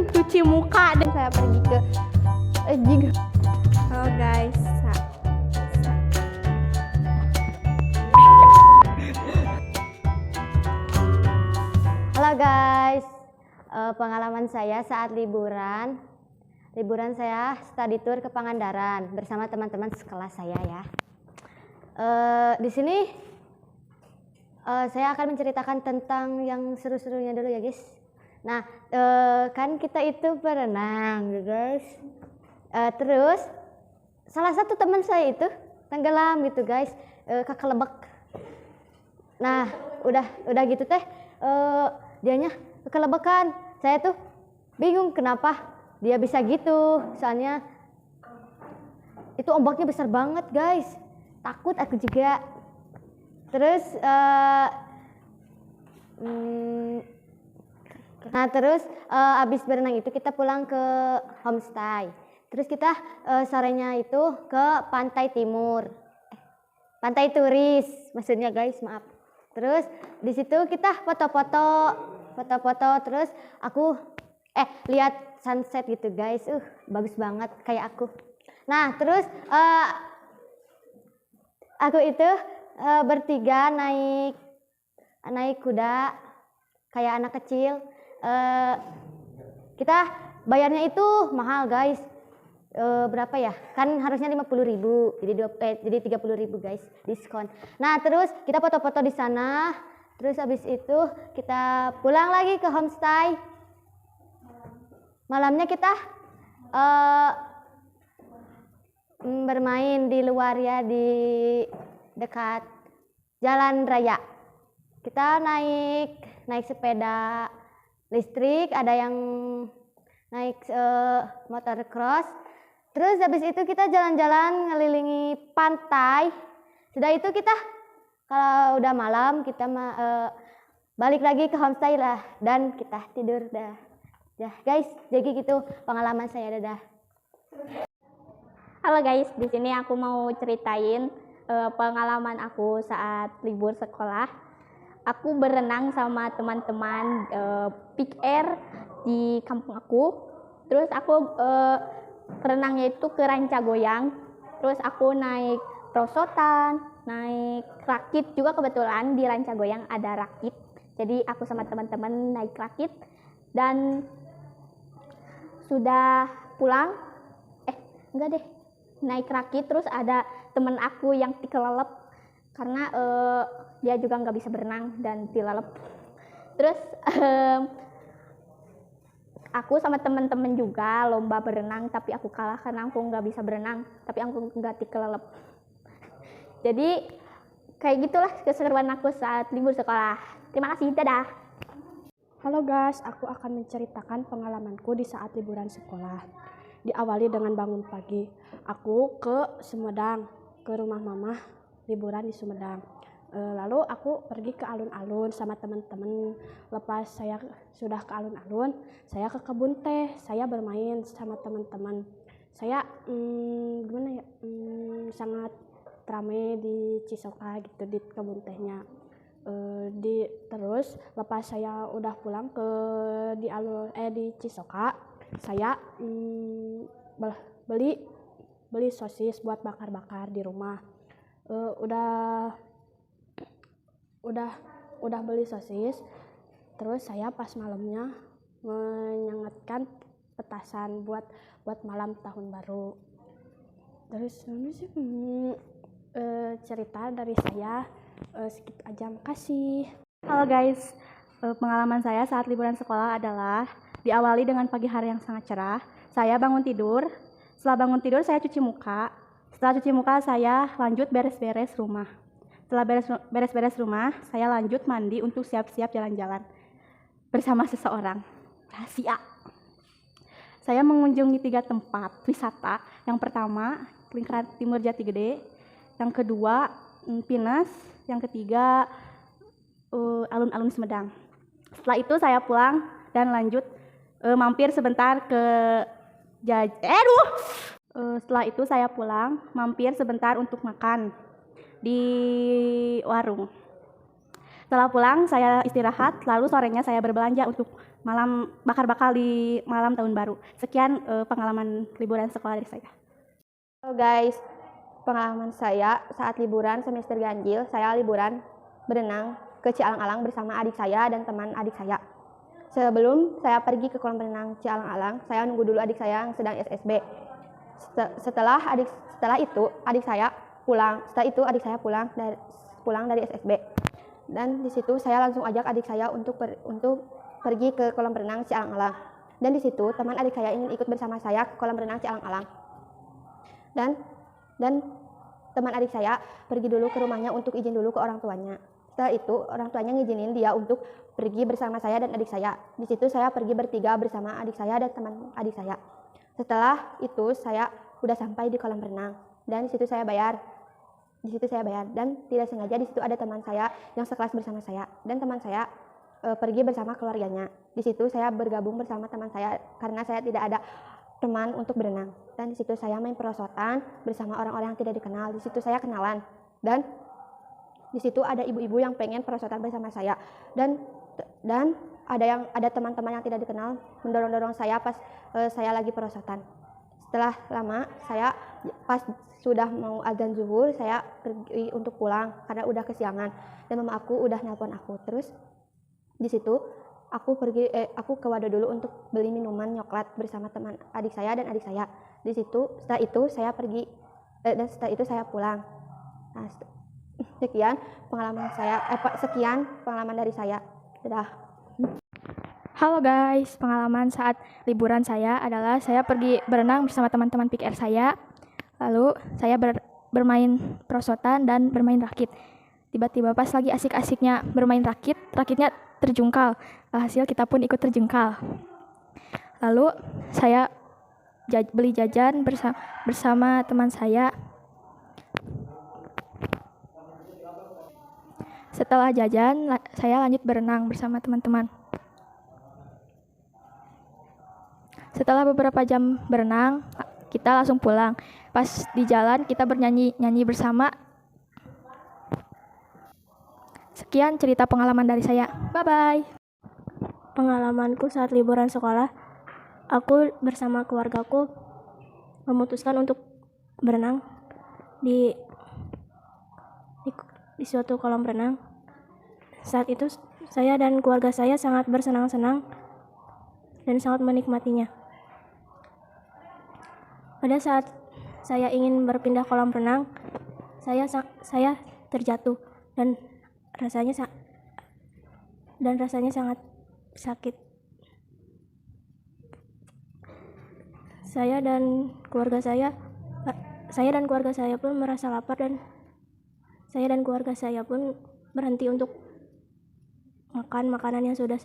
cuci muka dan saya pergi ke juga. Halo guys. Halo guys. Pengalaman saya saat liburan saya study tour ke Pangandaran bersama teman-teman sekelas saya ya. Di sini saya akan menceritakan tentang yang seru-serunya dulu ya guys. Nah, kan kita itu berenang guys. Terus salah satu teman saya itu tenggelam gitu guys, ke Kelebek. Nah, udah gitu teh, dianya kekelebekan. Saya tuh bingung kenapa dia bisa gitu, soalnya itu ombaknya besar banget guys. Takut aku juga. Terus abis berenang itu kita pulang ke homestay. Terus kita sorenya itu ke pantai timur, pantai turis maksudnya guys, maaf. Terus di situ kita foto-foto, terus aku lihat sunset gitu guys, bagus banget kayak aku. Nah terus aku itu bertiga naik kuda kayak anak kecil. Kita bayarnya itu mahal guys. Berapa ya? Kan harusnya 50.000, jadi 30.000 guys, diskon. Nah terus kita foto-foto di sana. Terus habis itu kita pulang lagi ke homestay. Malamnya kita bermain di luar ya, di dekat jalan raya. Kita naik sepeda listrik, ada yang naik motor cross. Terus habis itu kita jalan-jalan ngelilingi pantai. Sudah itu kita kalau udah malam kita balik lagi ke homestay lah dan kita tidur dah. Ya guys, jadi gitu pengalaman saya dadah. Halo guys, di sini aku mau ceritain pengalaman aku saat libur sekolah. Aku berenang sama teman-teman Big Air di kampung aku. Terus aku renangnya itu ke Rancagoyang. Terus aku naik prosotan, naik rakit juga, kebetulan di Rancagoyang ada rakit. Jadi aku sama teman-teman naik rakit dan sudah pulang. Enggak deh. Naik rakit terus ada teman aku yang tikelelep karena dia juga nggak bisa berenang dan tikelelep. Terus aku sama teman-teman juga lomba berenang, tapi aku kalah karena aku nggak bisa berenang, tapi aku nggak tikelelep. Jadi kayak gitulah keseruan aku saat libur sekolah. Terima kasih, dadah. Halo guys, aku akan menceritakan pengalamanku di saat liburan sekolah. Diawali dengan bangun pagi. Aku ke Sumedang, ke rumah mama, liburan di Sumedang. Lalu aku pergi ke alun-alun sama teman-teman. Lepas saya sudah ke alun-alun, saya ke kebun teh. Saya bermain sama teman-teman. Saya sangat ramai di Cisoka gitu, di kebun tehnya. Terus lepas saya udah pulang di Cisoka, saya beli sosis buat bakar-bakar di rumah. Udah beli sosis, terus saya pas malamnya menyangatkan petasan buat malam tahun baru. Terus ini sih cerita dari saya segitu aja, makasih. Halo guys, pengalaman saya saat liburan sekolah adalah diawali dengan pagi hari yang sangat cerah. Saya bangun tidur. Setelah bangun tidur saya cuci muka. Setelah cuci muka saya lanjut beres-beres rumah. Setelah beres-beres rumah, saya lanjut mandi untuk siap-siap jalan-jalan bersama seseorang. Rahasia. Saya mengunjungi 3 tempat wisata. Yang pertama, Lingkaran Timur Jati Gede. Yang kedua, Pinus. Yang ketiga, alun-alun Sumedang. Setelah itu saya pulang dan lanjut mampir sebentar ke setelah itu saya pulang mampir sebentar untuk makan di warung. Setelah pulang, saya istirahat, lalu sorenya saya berbelanja untuk malam bakar-bakar di malam tahun baru. Sekian pengalaman liburan sekolah dari saya. Halo guys, pengalaman saya saat liburan semester ganjil, saya liburan berenang ke Cialang-Alang bersama adik saya dan teman adik saya. Sebelum saya pergi ke kolam renang Cialang-Alang, saya nunggu dulu adik saya yang sedang SSB. Setelah itu adik saya pulang dari SSB. Dan di situ saya langsung ajak adik saya untuk pergi ke kolam renang Cialang-Alang. Dan di situ teman adik saya ingin ikut bersama saya ke kolam renang Cialang-Alang. Dan teman adik saya pergi dulu ke rumahnya untuk izin dulu ke orang tuanya. Setelah itu orang tuanya ngizinin dia untuk pergi bersama saya dan adik saya. Di situ saya pergi bertiga bersama adik saya dan teman adik saya. Setelah itu saya udah sampai di kolam renang dan di situ saya bayar. Dan tidak sengaja di situ ada teman saya yang sekelas bersama saya dan teman saya pergi bersama keluarganya. Di situ saya bergabung bersama teman saya karena saya tidak ada teman untuk berenang. Dan di situ saya main perosotan bersama orang-orang yang tidak dikenal. Di situ saya kenalan dan di situ ada ibu-ibu yang pengen perosotan bersama saya dan ada teman-teman yang tidak dikenal mendorong-dorong saya pas saya lagi perosotan. Setelah lama saya pas sudah mau azan zuhur saya pergi untuk pulang karena udah kesiangan dan mama aku udah nelpon aku. Terus di situ aku ke Wado dulu untuk beli minuman coklat bersama teman adik saya dan adik saya. Di situ setelah itu saya pergi dan setelah itu saya pulang. Nah, sekian pengalaman dari saya. Dadah. Halo guys, pengalaman saat liburan saya adalah saya pergi berenang bersama teman-teman PIKR saya. Lalu saya bermain perosotan dan bermain rakit. Tiba-tiba pas lagi asik-asiknya bermain rakitnya terjungkal. Hasil kita pun ikut terjungkal. Lalu saya beli jajan bersama teman saya. Setelah jajan, saya lanjut berenang bersama teman-teman. Setelah beberapa jam berenang, kita langsung pulang. Pas di jalan, kita bernyanyi bersama. Sekian cerita pengalaman dari saya. Bye-bye. Pengalamanku saat liburan sekolah, aku bersama keluargaku memutuskan untuk berenang di suatu kolam renang. Saat itu saya dan keluarga saya sangat bersenang-senang dan sangat menikmatinya. Pada saat saya ingin berpindah kolam renang, saya terjatuh dan rasanya sangat sakit. Saya dan keluarga saya pun merasa lapar dan saya dan keluarga saya pun berhenti untuk makan makanan yang sudah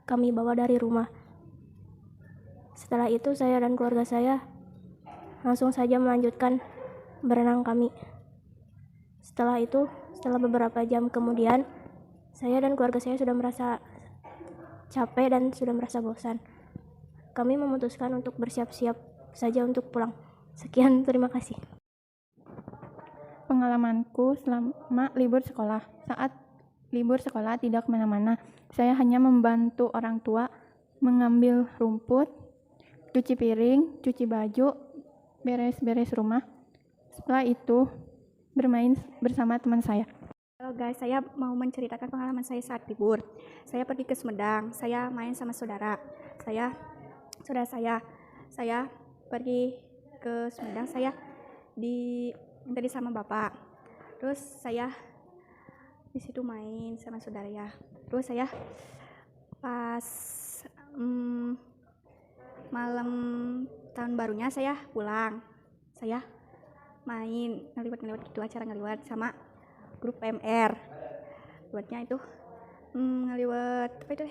kami bawa dari rumah. Setelah itu saya dan keluarga saya langsung saja melanjutkan berenang kami. Setelah beberapa jam kemudian, saya dan keluarga saya sudah merasa capek dan sudah merasa bosan. Kami memutuskan untuk bersiap-siap saja untuk pulang. Sekian, terima kasih. Pengalamanku selama libur sekolah. Saat libur sekolah tidak kemana-mana. Saya hanya membantu orang tua mengambil rumput, cuci piring, cuci baju, beres-beres rumah. Setelah itu bermain bersama teman saya. Halo guys, saya mau menceritakan pengalaman saya saat libur. Saya pergi ke Sumedang, saya main sama saudara saya pergi ke Sumedang, saya tadi sama bapak. Terus saya di situ main sama saudara ya. Terus saya pas malam tahun barunya saya pulang. Saya main ngeliwat gitu, acara ngeliwat sama grup PMR. Buatnya itu ngeliwat apa itu?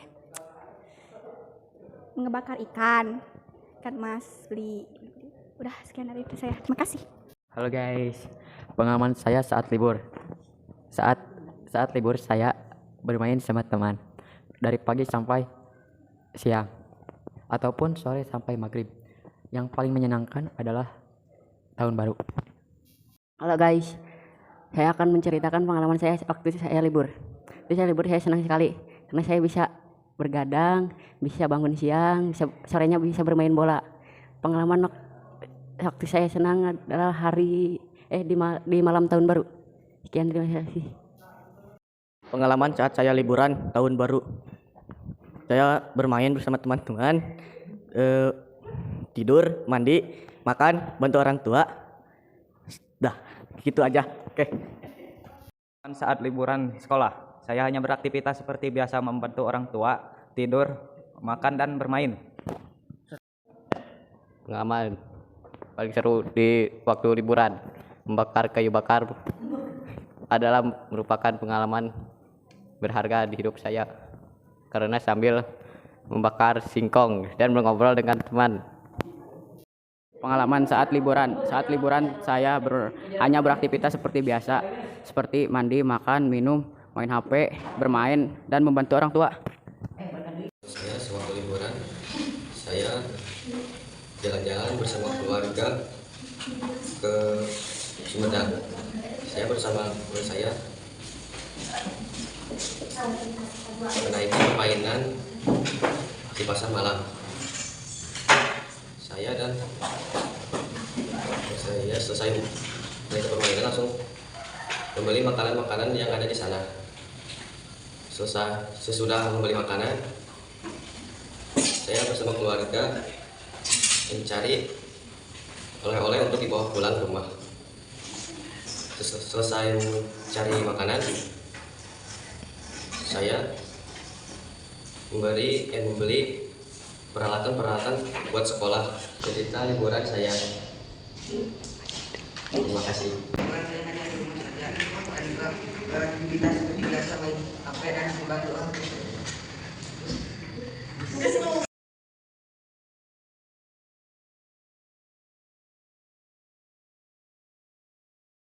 Ngebakar ikan mas beli. Udah sekian dari itu saya. Terima kasih. Halo guys, pengalaman saya saat libur. Saat libur saya bermain sama teman dari pagi sampai siang ataupun sore sampai maghrib. Yang paling menyenangkan adalah tahun baru. Halo guys, saya akan menceritakan pengalaman saya waktu saya libur. Bisa libur saya senang sekali karena saya bisa bergadang, bisa bangun siang, bisa sorenya bisa bermain bola. Pengalaman waktu saya senang adalah di malam tahun baru. Sekian, terima kasih. Pengalaman saat saya liburan tahun baru. Saya bermain bersama teman-teman, tidur, mandi, makan, bantu orang tua. Dah, gitu aja. Oke. Saat liburan sekolah, saya hanya beraktivitas seperti biasa membantu orang tua, tidur, makan, dan bermain. Pengalaman paling seru di waktu liburan, membakar kayu bakar adalah merupakan pengalaman berharga di hidup saya karena sambil membakar singkong dan mengobrol dengan teman. Pengalaman saat liburan saya hanya beraktivitas seperti biasa, seperti mandi, makan, minum, main HP, bermain, dan membantu orang tua. Saya sewaktu liburan, saya jalan-jalan bersama keluarga ke Sumedang. Saya bersama keluarga saya menaiki permainan di pasar malam. Saya selesai menaiki permainan langsung membeli makanan-makanan yang ada di sana. Sesudah membeli makanan, saya bersama keluarga mencari oleh-oleh untuk dibawa pulang ke rumah. Selesai mencari makanan, saya membeli peralatan buat sekolah. Cerita liburan saya. Terima kasih. Aktivitas seperti biasa main HP dan membantu orang tua.